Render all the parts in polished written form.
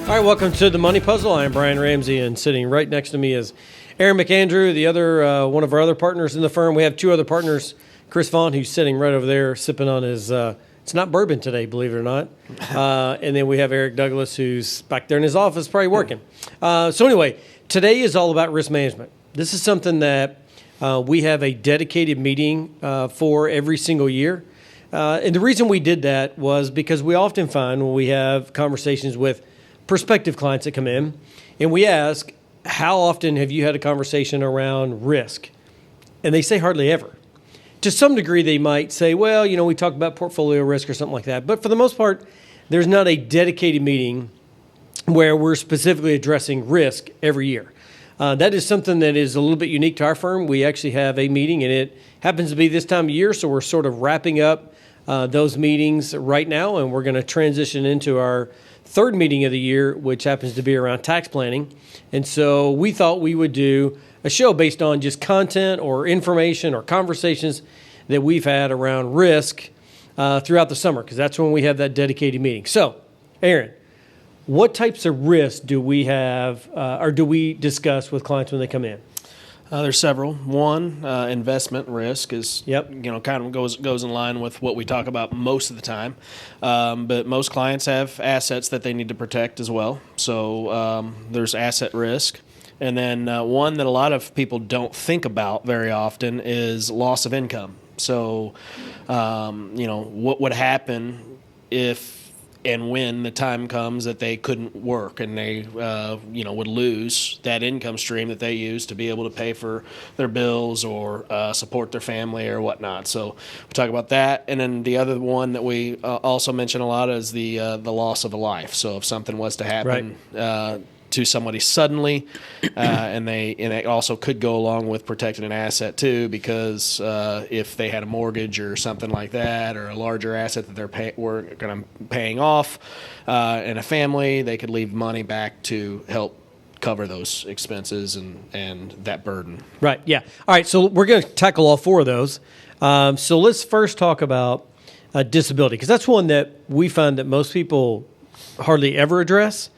All right, welcome to the Money Puzzle. I'm Brian Ramsey, and sitting right next to me is Aaron McAndrew, the other one of our other partners in the firm. We have two other partners, Chris Vaughn, who's sitting right over there sipping on his, it's not bourbon today, believe it or not. And then we have Eric Douglas, who's back there in his office probably working. So anyway, today is all about risk management. This is something that we have a dedicated meeting for every single year. And the reason we did that was because we often find when we have conversations with prospective clients that come in, and we ask, how often have you had a conversation around risk? And they say hardly ever. To some degree, they might say, well, you know, we talk about portfolio risk or something like that. But for the most part, there's not a dedicated meeting where we're specifically addressing risk every year. That is something that is a little bit unique to our firm. We actually have a meeting, and it happens to be this time of year, so we're sort of wrapping up those meetings right now, and we're going to transition into our third meeting of the year, which happens to be around tax planning. And so we thought we would do a show based on just content or information or conversations that we've had around risk throughout the summer, because that's when we have that dedicated meeting. So, Aaron, what types of risks do we have or do we discuss with clients when they come in? There's several. One, investment risk is, kind of goes in line with what we talk about most of the time. But most clients have assets that they need to protect as well. So there's asset risk. And then one that a lot of people don't think about very often is loss of income. So, what would happen if and when the time comes that they couldn't work and they, would lose that income stream that they use to be able to pay for their bills or support their family or whatnot. So we talk about that. And then the other one that we also mention a lot is the loss of a life. So if something was to happen to somebody suddenly, and it also could go along with protecting an asset too, because if they had a mortgage or something like that, or a larger asset that were going to paying off in a family, they could leave money back to help cover those expenses and that burden. Right. Yeah. All right. So we're going to tackle all four of those. So let's first talk about disability, because that's one that we find that most people hardly ever address.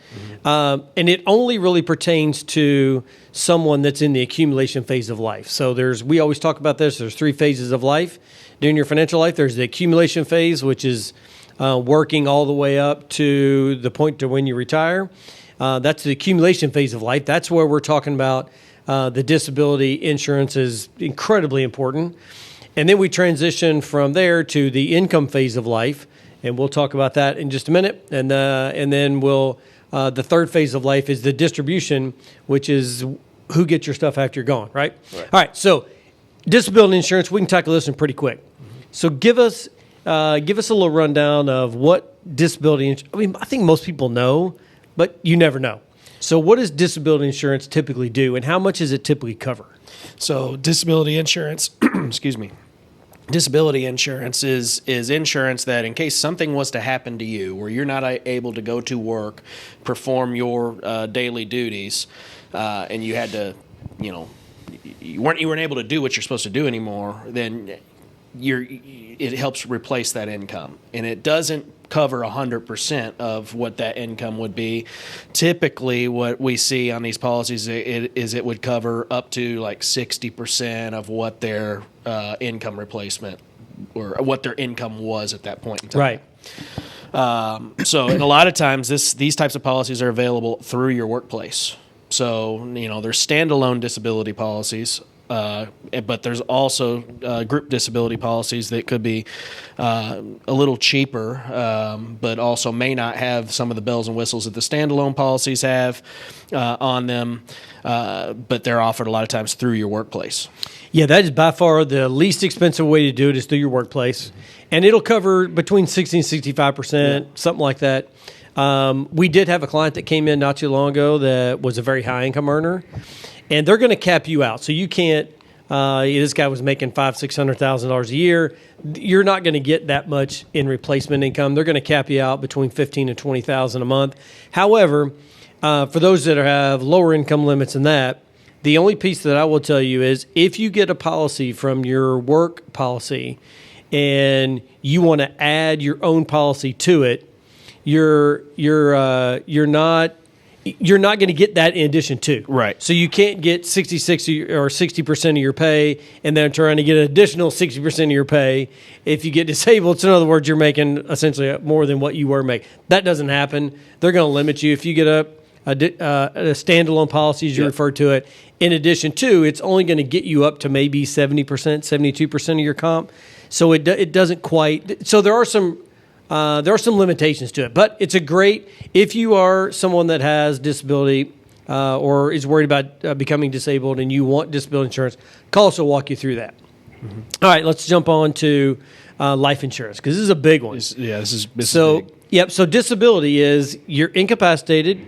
And it only really pertains to someone that's in the accumulation phase of life. So we always talk about this. There's three phases of life. During your financial life, there's the accumulation phase, which is working all the way up to the point to when you retire. That's the accumulation phase of life. That's where we're talking about the disability insurance is incredibly important. And then we transition from there to the income phase of life. And we'll talk about that in just a minute. And then the third phase of life is the distribution, which is who gets your stuff after you're gone, right? All right, so disability insurance, we can tackle this one pretty quick. So give us a little rundown of what disability insurance, I think most people know, but you never know. So what does disability insurance typically do, and how much does it typically cover? So disability insurance, excuse me. Disability insurance is insurance that in case something was to happen to you where you're not able to go to work, perform your daily duties, and you had to, you weren't able to do what you're supposed to do anymore, then it helps replace that income. And it doesn't cover 100% of what that income would be. Typically, what we see on these policies is it would cover up to like 60% of what their income replacement or what their income was at that point in time. Right. So, and a lot of times these types of policies are available through your workplace. So, there's standalone disability policies. But there's also group disability policies that could be a little cheaper, but also may not have some of the bells and whistles that the standalone policies have on them, but they're offered a lot of times through your workplace. Yeah, that is by far the least expensive way to do it is through your workplace. And it'll cover between 60 and 65%, something like that. We did have a client that came in not too long ago that was a very high income earner. And they're going to cap you out. So you can't, this guy was making $500,000-$600,000 a year. You're not going to get that much in replacement income. They're going to cap you out between $15,000 and $20,000 a month. However, for those that have lower income limits than that, the only piece that I will tell you is if you get a policy from your work policy and you want to add your own policy to it, you're not going to get that in addition to. Right. So you can't get 66 or 60% of your pay and then trying to get an additional 60% of your pay if you get disabled. So in other words, you're making essentially more than what you were making. That doesn't happen. They're going to limit you if you get a standalone policy, as you refer to it. In addition to, it's only going to get you up to maybe 70%, 72% of your comp. So it doesn't quite. So there are some limitations to it, but it's a great, if you are someone that has disability or is worried about becoming disabled and you want disability insurance, call us, will walk you through that. Mm-hmm. All right, let's jump on to life insurance, because this is a big one. This is big. Yep. So disability is you're incapacitated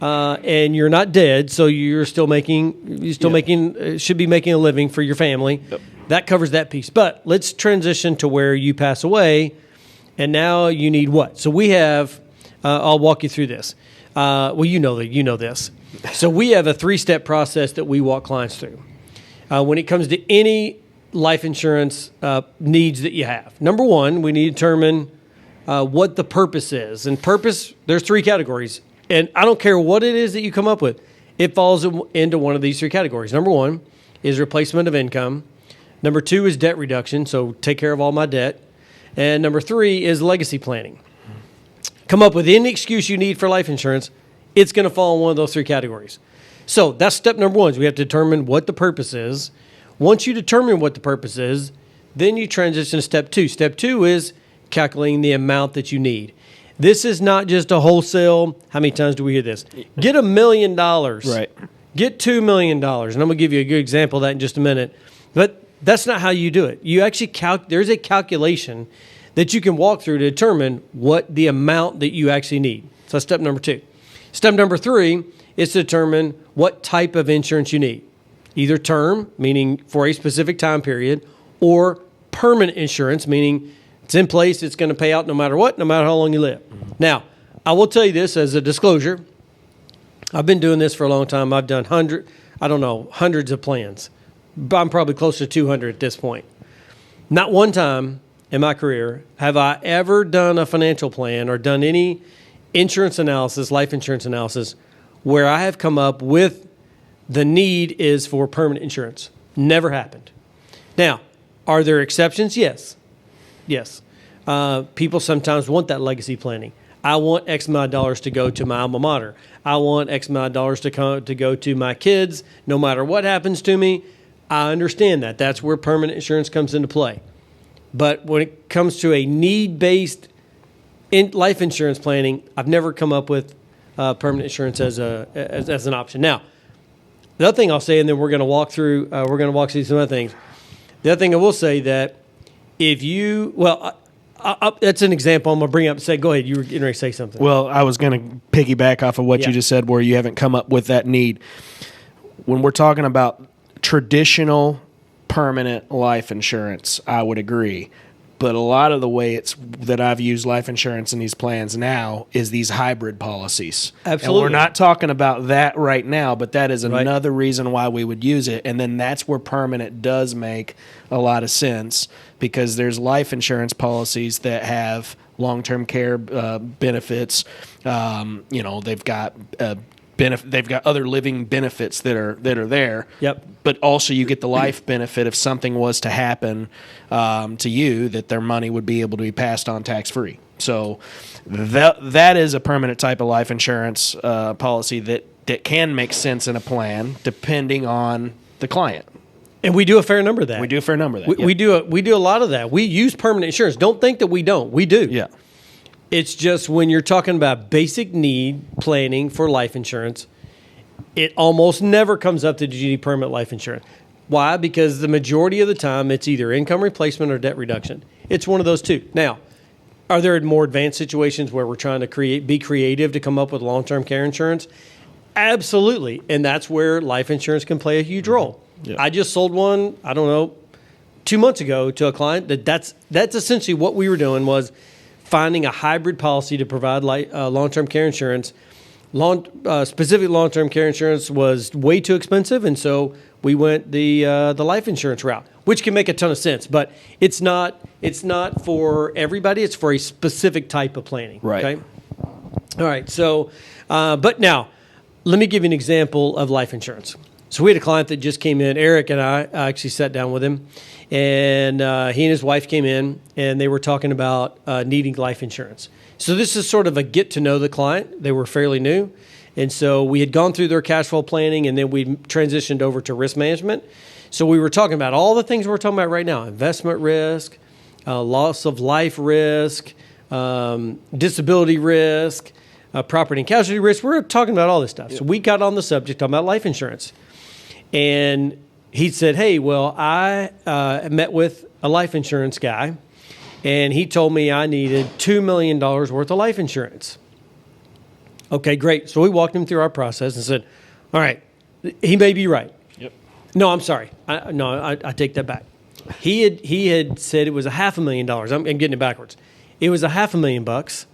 and you're not dead, so you're still making should be making a living for your family. Yep. That covers that piece. But let's transition to where you pass away. And now you need what? So we have, I'll walk you through this. Well, you know this. So we have a 3-step process that we walk clients through when it comes to any life insurance needs that you have. Number one, we need to determine what the purpose is. And purpose, there's 3 categories. And I don't care what it is that you come up with. It falls into one of these 3 categories. Number one is replacement of income. Number 2 is debt reduction, so take care of all my debt. And number 3 is legacy planning. Come up with any excuse you need for life insurance. It's going to fall in one of those 3 categories. So that's step number 1. Is we have to determine what the purpose is. Once you determine what the purpose is, then you transition to step 2. Step 2 is calculating the amount that you need. This is not just a wholesale. How many times do we hear this? Get $1 million. Right. Get $2 million. And I'm going to give you a good example of that in just a minute. But that's not how you do it. You actually there's a calculation that you can walk through to determine what the amount that you actually need. So that's step number 2. Step number 3 is to determine what type of insurance you need. Either term, meaning for a specific time period, or permanent insurance, meaning it's in place, it's going to pay out no matter what, no matter how long you live. Now, I will tell you this as a disclosure. I've been doing this for a long time. I've done hundreds of plans. I'm probably close to 200 at this point. Not one time in my career have I ever done a financial plan or done any insurance analysis, life insurance analysis, where I have come up with the need is for permanent insurance. Never happened. Now, are there exceptions? Yes. People sometimes want that legacy planning. I want X amount of dollars to go to my alma mater. I want X amount of dollars to go to my kids, no matter what happens to me. I understand that. That's where permanent insurance comes into play. But when it comes to a need-based life insurance planning, I've never come up with permanent insurance as an option. Now, the other thing I'll say, and then we're going to walk through some other things. The other thing I will say that if you, that's an example I'm going to bring up and say, go ahead, you were getting ready to say something. Well, I was going to piggyback off of what you just said, where you haven't come up with that need. When we're talking about traditional permanent life insurance, I would agree. But a lot of the way that I've used life insurance in these plans now is these hybrid policies. Absolutely. And we're not talking about that right now, but that is another reason why we would use it. And then that's where permanent does make a lot of sense, because there's life insurance policies that have long-term care benefits. They've got they've got other living benefits that are there. Yep. But also you get the life benefit if something was to happen to you, that their money would be able to be passed on tax-free. So that is a permanent type of life insurance policy that can make sense in a plan depending on the client. And we do a fair number of that. We do a fair number of that. We do a lot of that. We use permanent insurance. Don't think that we don't. We do. Yeah. It's just when you're talking about basic need planning for life insurance, it almost never comes up that you need permanent life insurance. Why? Because the majority of the time it's either income replacement or debt reduction. It's one of those two. Now, are there more advanced situations where we're trying to be creative to come up with long-term care insurance? Absolutely. And that's where life insurance can play a huge role. Yeah. I just sold one, 2 months ago to a client that's essentially what we were doing was finding a hybrid policy to provide long-term care insurance. Specific long-term care insurance was way too expensive, and so we went the life insurance route, which can make a ton of sense. But it's not for everybody. It's for a specific type of planning. Right. Okay? All right. So, but now, let me give you an example of life insurance. So we had a client that just came in. Eric and I actually sat down with him, and he and his wife came in, and they were talking about needing life insurance. So this is sort of a get to know the client. They were fairly new. And so we had gone through their cash flow planning, and then we transitioned over to risk management. So we were talking about all the things we're talking about right now: investment risk, loss of life risk, disability risk, property and casualty risk. We're talking about all this stuff. Yep. So we got on the subject talking about life insurance. And he said, hey, well, I met with a life insurance guy, and he told me I needed $2 million worth of life insurance. Okay, great. So we walked him through our process and said, all right, he may be right. Yep. No, I'm sorry. I take that back. He had said it was $500,000. I'm getting it backwards. It was $500,000,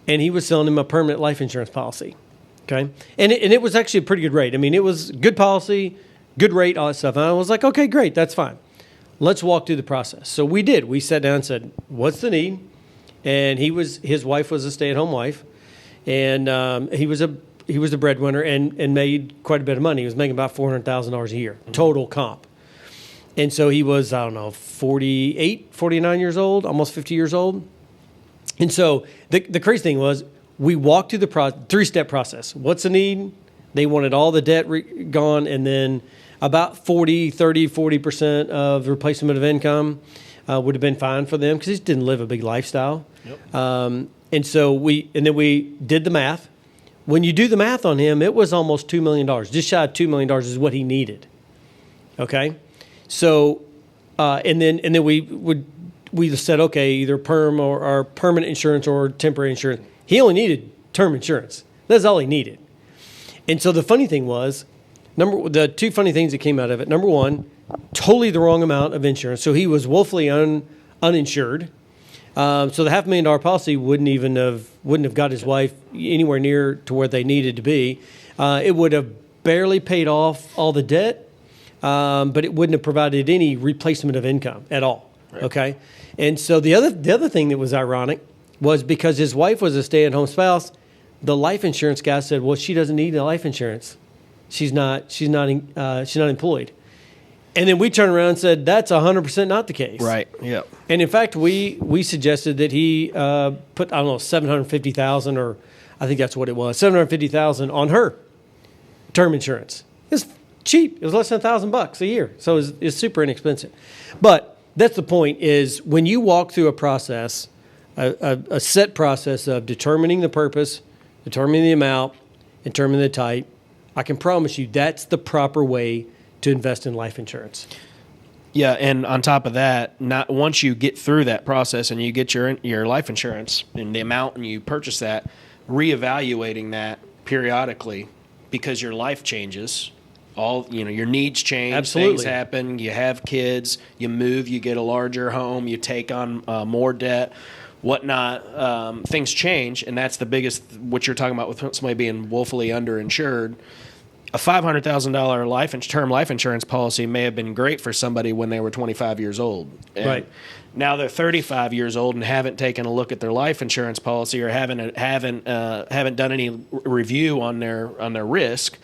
and he was selling him a permanent life insurance policy. Okay, and it was actually a pretty good rate. I mean, it was good policy, good rate, all that stuff. And I was like, okay, great, that's fine. Let's walk through the process. So we did. We sat down and said, what's the need? And his wife was a stay-at-home wife, and he was a breadwinner and made quite a bit of money. He was making about $400,000 a year, total comp. And so he was, 48, 49 years old, almost 50 years old. And so the crazy thing was, we walked through the three-step process. What's the need? They wanted all the debt gone, and then about 40% of the replacement of income would have been fine for them because they just didn't live a big lifestyle. Yep. And so we did the math. When you do the math on him, it was almost $2 million. Just shy of $2 million is what he needed. Okay? So, and then we said, okay, either perm or permanent insurance or temporary insurance. He only needed term insurance. That's all he needed. And so the funny thing was, the two funny things that came out of it. Number one, totally the wrong amount of insurance. So he was woefully uninsured. So the $500,000 policy wouldn't have got his wife anywhere near to where they needed to be. It would have barely paid off all the debt, but it wouldn't have provided any replacement of income at all. Right. Okay, and so the other thing that was ironic was because his wife was a stay-at-home spouse, the life insurance guy said, well, she doesn't need the life insurance. She's not employed. And then we turned around and said, that's 100% not the case. Right, yep. And in fact, we suggested that he put, $750,000, or I think that's what it was, $750,000 on her term insurance. It's cheap. It was less than $1,000 a year. So it's super inexpensive. But that's the point, is when you walk through a process, a set process of determining the purpose, determining the amount, determining the type, I can promise you that's the proper way to invest in life insurance. Yeah, and on top of that, not once you get through that process and you get your life insurance and the amount and you purchase that, reevaluating that periodically because your life changes. Your needs change. Absolutely. Things happen. You have kids. You move. You get a larger home. You take on more debt, whatnot. Things change, and that's the biggest. What you're talking about with somebody being woefully underinsured. A $500,000 term life insurance policy may have been great for somebody when they were 25 years old. And right. Now they're 35 years old and haven't taken a look at their life insurance policy or haven't done any review on their risk.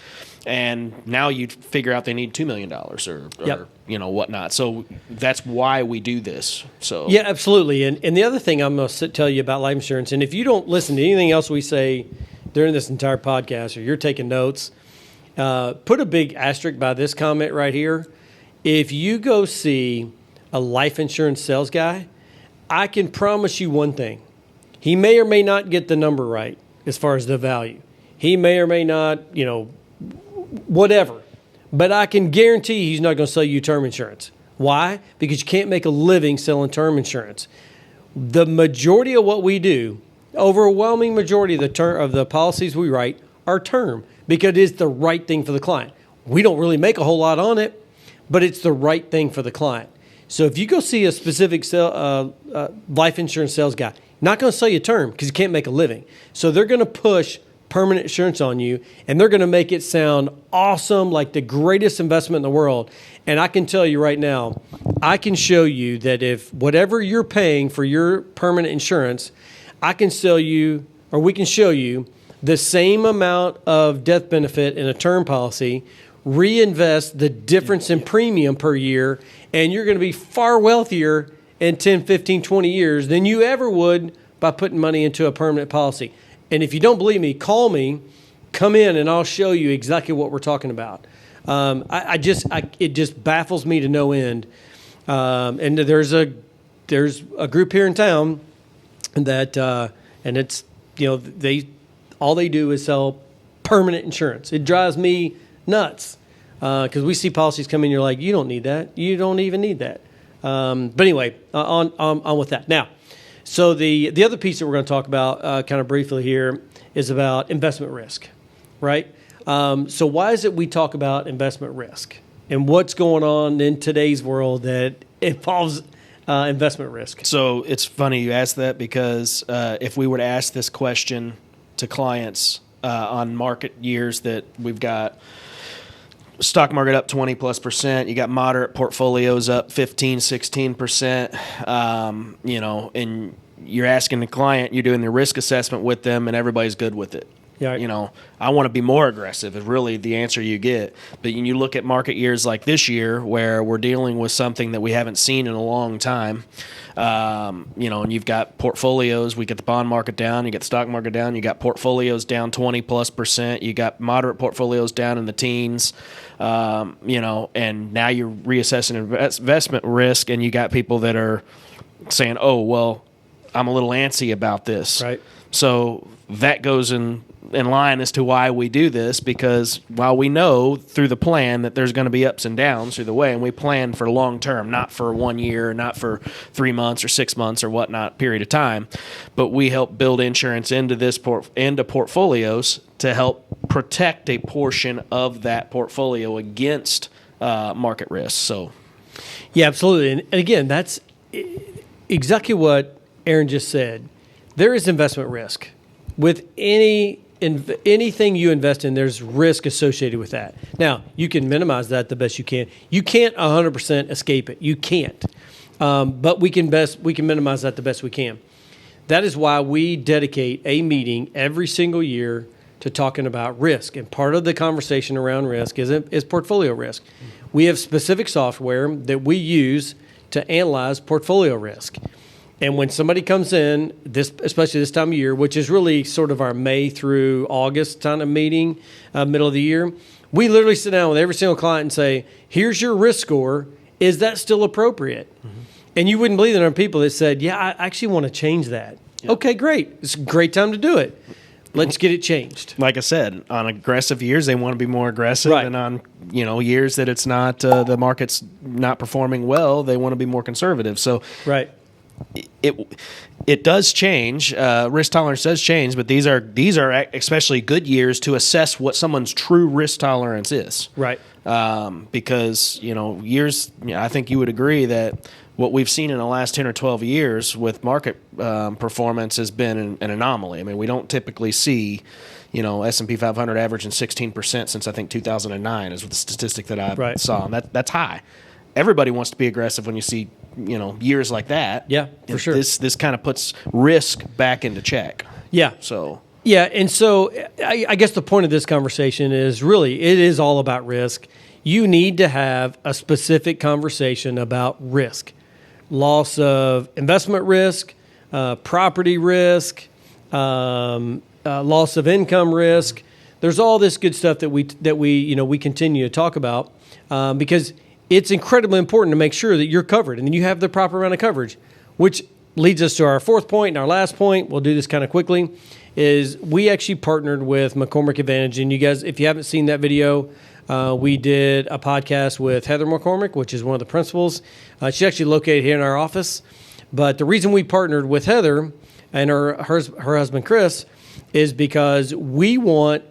And now you figure out they need $2 million or whatnot. So that's why we do this. So yeah, absolutely. And the other thing I'm going to tell you about life insurance, and if you don't listen to anything else we say during this entire podcast, or you're taking notes, put a big asterisk by this comment right here. If you go see a life insurance sales guy, I can promise you one thing: he may or may not get the number right as far as the value. He may or may not, whatever. But I can guarantee he's not going to sell you term insurance. Why? Because you can't make a living selling term insurance. The majority of what we do, overwhelming majority of the policies we write are term because it is the right thing for the client. We don't really make a whole lot on it, but it's the right thing for the client. So if you go see a specific life insurance sales guy, not going to sell you term because you can't make a living. So they're going to push permanent insurance on you, and they're going to make it sound awesome, like the greatest investment in the world. And I can tell you right now, I can show you that if whatever you're paying for your permanent insurance, I can sell you or we can show you the same amount of death benefit in a term policy, reinvest the difference in premium per year, and you're going to be far wealthier in 10, 15, 20 years than you ever would by putting money into a permanent policy. And if you don't believe me, call me, come in, and I'll show you exactly what we're talking about. It just baffles me to no end. And there's a group here in town that, and it's, all they do is sell permanent insurance. It drives me nuts because we see policies come in, you're like, you don't need that. You don't even need that. But anyway, on with that. Now, so the other piece that we're going to talk about kind of briefly here is about investment risk, right? So why is it we talk about investment risk and what's going on in today's world that involves investment risk? So it's funny you ask that because if we were to ask this question to clients on market years that we've got stock market up 20+%, you got moderate portfolios up 15, 16%, and you're asking the client, you're doing the risk assessment with them and everybody's good with it. Yeah. I want to be more aggressive is really the answer you get. But when you look at market years like this year where we're dealing with something that we haven't seen in a long time, and you've got portfolios, we get the bond market down, you get the stock market down, you got portfolios down 20+%, you got moderate portfolios down in the teens, and now you're reassessing investment risk and you got people that are saying, oh, well, I'm a little antsy about this. Right. So that goes in line as to why we do this, because while we know through the plan that there's going to be ups and downs through the way, and we plan for long term, not for 1 year, not for 3 months or 6 months or whatnot period of time, but we help build insurance into into portfolios to help protect a portion of that portfolio against market risk. So, yeah, absolutely, and again, that's exactly what Aaron just said. There is investment risk with anything you invest in. There's risk associated with that. Now, you can minimize that the best you can. You can't 100% escape it. You can't, but we can minimize that the best we can. That is why we dedicate a meeting every single year to talking about risk. And part of the conversation around risk is portfolio risk. We have specific software that we use to analyze portfolio risk. And when somebody comes in, especially this time of year, which is really sort of our May through August kind of meeting, middle of the year, we literally sit down with every single client and say, here's your risk score. Is that still appropriate? Mm-hmm. And you wouldn't believe there are people that said, yeah, I actually want to change that. Yep. Okay, great. It's a great time to do it. Let's get it changed. Like I said, on aggressive years, they want to be more aggressive. Right. And on years that it's not the market's not performing well, they want to be more conservative. So right. It does change. Risk tolerance does change, but these are especially good years to assess what someone's true risk tolerance is. Right. Because years. I think you would agree that what we've seen in the last 10 or 12 years with market performance has been an anomaly. I mean, we don't typically see S&P 500 averaging 16% since I think 2009 is the statistic that I saw. And that's high. Everybody wants to be aggressive when you see years like that. Yeah, for sure. This kind of puts risk back into check. Yeah. So I guess the point of this conversation is really it is all about risk. You need to have a specific conversation about risk, loss of investment risk, property risk, loss of income risk. There's all this good stuff that we continue to talk about because it's incredibly important to make sure that you're covered and you have the proper amount of coverage, which leads us to our fourth point and our last point. We'll do this kind of quickly. Is we actually partnered with McCormick Advantage, and you guys, if you haven't seen that video, we did a podcast with Heather McCormick, which is one of the principals. She's actually located here in our office. But the reason we partnered with Heather and her husband Chris is because we want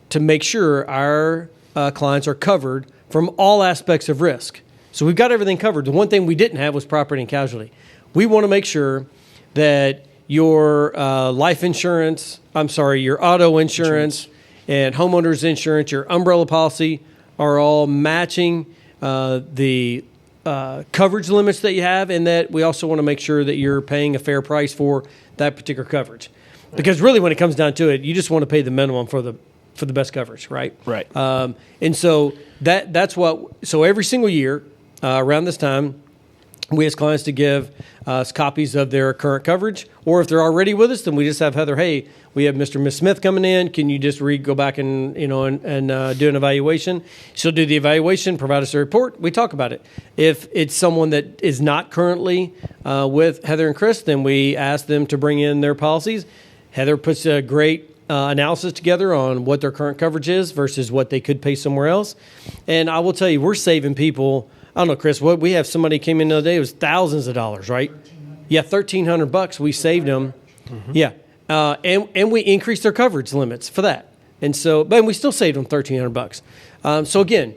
to make sure our clients are covered from all aspects of risk. So we've got everything covered. The one thing we didn't have was property and casualty. We want to make sure that your life insurance, your auto insurance and homeowners insurance, your umbrella policy are all matching the coverage limits that you have, and that we also want to make sure that you're paying a fair price for that particular coverage. Because really, when it comes down to it, you just want to pay the minimum for the best coverage, right? Right. And so that's what. So every single year around this time, we ask clients to give us copies of their current coverage, or if they're already with us, then we just have Heather. Hey, we have Mr. and Miss Smith coming in. Can you just go back and do an evaluation? She'll do the evaluation, provide us a report. We talk about it. If it's someone that is not currently with Heather and Chris, then we ask them to bring in their policies. Heather puts a great analysis together on what their current coverage is versus what they could pay somewhere else. And I will tell you, we're saving people. I don't know, Chris, what we have somebody came in the other day, it was thousands of dollars, right? Yeah, $1,300 we saved them. Mm-hmm. Yeah. And we increased their coverage limits for that. And so, but we still saved them $1,300. So again,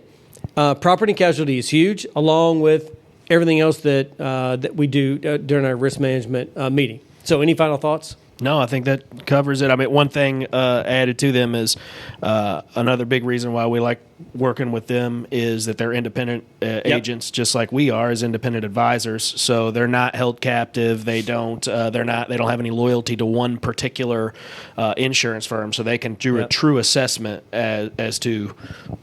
property and casualty is huge, along with everything else that we do during our risk management meeting. So any final thoughts? No, I think that covers it. I mean, one thing added to them is another big reason why we like working with them is that they're independent agents, just like we are as independent advisors. So they're not held captive. They don't have any loyalty to one particular insurance firm. So they can do a true assessment as to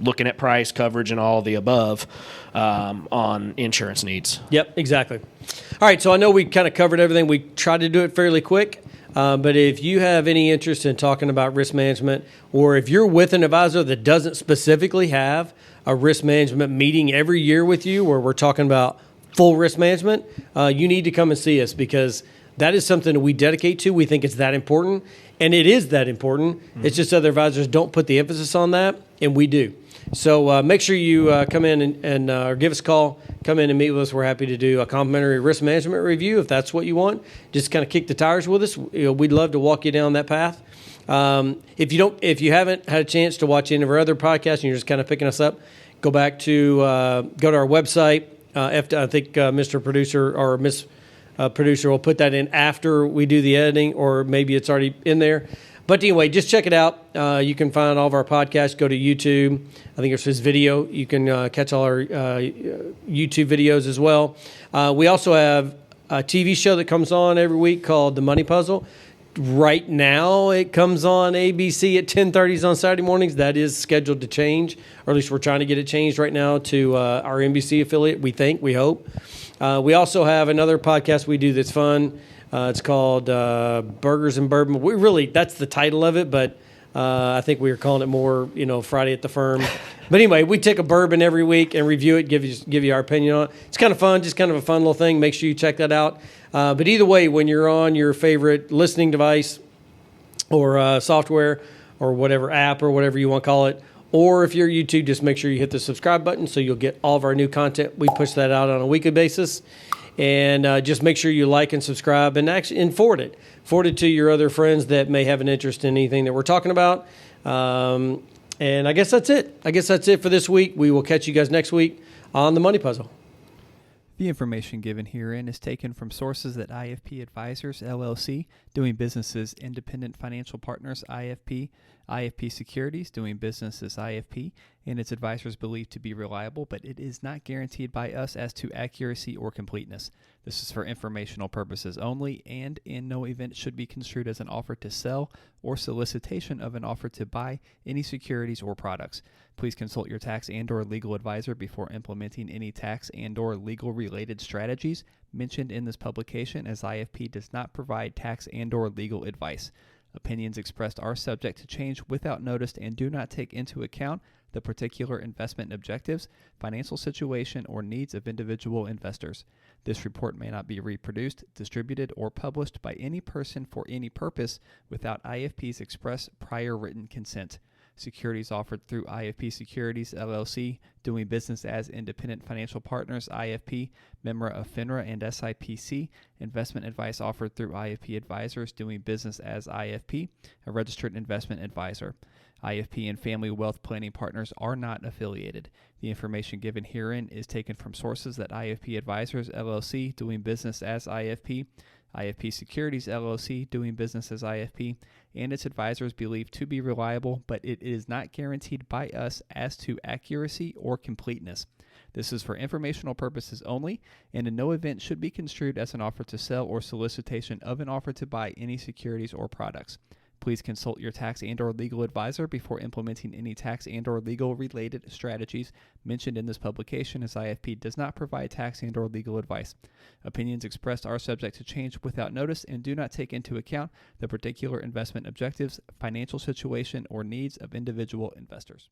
looking at price, coverage, and all the above on insurance needs. Yep, exactly. All right, so I know we kind of covered everything. We tried to do it fairly quick. But if you have any interest in talking about risk management, or if you're with an advisor that doesn't specifically have a risk management meeting every year with you where we're talking about full risk management, you need to come and see us, because that is something that we dedicate to. We think it's that important, and it is that important. Mm-hmm. It's just other advisors don't put the emphasis on that, and we do. So make sure you come in and or give us a call. Come in and meet with us. We're happy to do a complimentary risk management review if that's what you want. Just kind of kick the tires with us. We'd love to walk you down that path. If you haven't had a chance to watch any of our other podcasts and you're just kind of picking us up, go to our website. I think Mr. Producer or Miss Producer will put that in after we do the editing, or maybe it's already in there. But anyway, just check it out. You can find all of our podcasts. Go to YouTube. I think it says video. You can catch all our YouTube videos as well. We also have a TV show that comes on every week called The Money Puzzle. Right now, it comes on ABC at 10:30 on Saturday mornings. That is scheduled to change, or at least we're trying to get it changed right now to our NBC affiliate. We hope. We also have another podcast we do that's fun. It's called Burgers and Bourbon. That's the title of it, but I think we were calling it more, Friday at the Firm. But anyway, we take a bourbon every week and review it, give you our opinion on it. It's kind of fun, just kind of a fun little thing. Make sure you check that out. But either way, when you're on your favorite listening device or software or whatever app or whatever you want to call it, or if you're YouTube, just make sure you hit the subscribe button so you'll get all of our new content. We push that out on a weekly basis. And just make sure you like and subscribe and forward it. Forward it to your other friends that may have an interest in anything that we're talking about. And I guess that's it. For this week. We will catch you guys next week on The Money Puzzle. The information given herein is taken from sources that IFP Advisors, LLC, doing business as Independent Financial Partners, IFP, IFP Securities, doing business as IFP, and its advisors believed to be reliable, but it is not guaranteed by us as to accuracy or completeness. This is for informational purposes only, and in no event should be construed as an offer to sell or solicitation of an offer to buy any securities or products. Please consult your tax and/or legal advisor before implementing any tax and/or legal related strategies mentioned in this publication, as IFP does not provide tax and/or legal advice. Opinions expressed are subject to change without notice and do not take into account the particular investment objectives, financial situation, or needs of individual investors. This report may not be reproduced, distributed, or published by any person for any purpose without IFP's express prior written consent. Securities offered through IFP Securities, LLC, doing business as Independent Financial Partners, IFP, member of FINRA and SIPC. Investment advice offered through IFP Advisors, doing business as IFP, a registered investment advisor. IFP and Family Wealth Planning Partners are not affiliated. The information given herein is taken from sources that IFP Advisors, LLC, doing business as IFP, IFP Securities, LLC, doing business as IFP, and its advisors believed to be reliable, but it is not guaranteed by us as to accuracy or completeness. This is for informational purposes only, and in no event should be construed as an offer to sell or solicitation of an offer to buy any securities or products. Please consult your tax and/or legal advisor before implementing any tax and/or legal related strategies mentioned in this publication, as IFP does not provide tax and/or legal advice. Opinions expressed are subject to change without notice and do not take into account the particular investment objectives, financial situation, or needs of individual investors.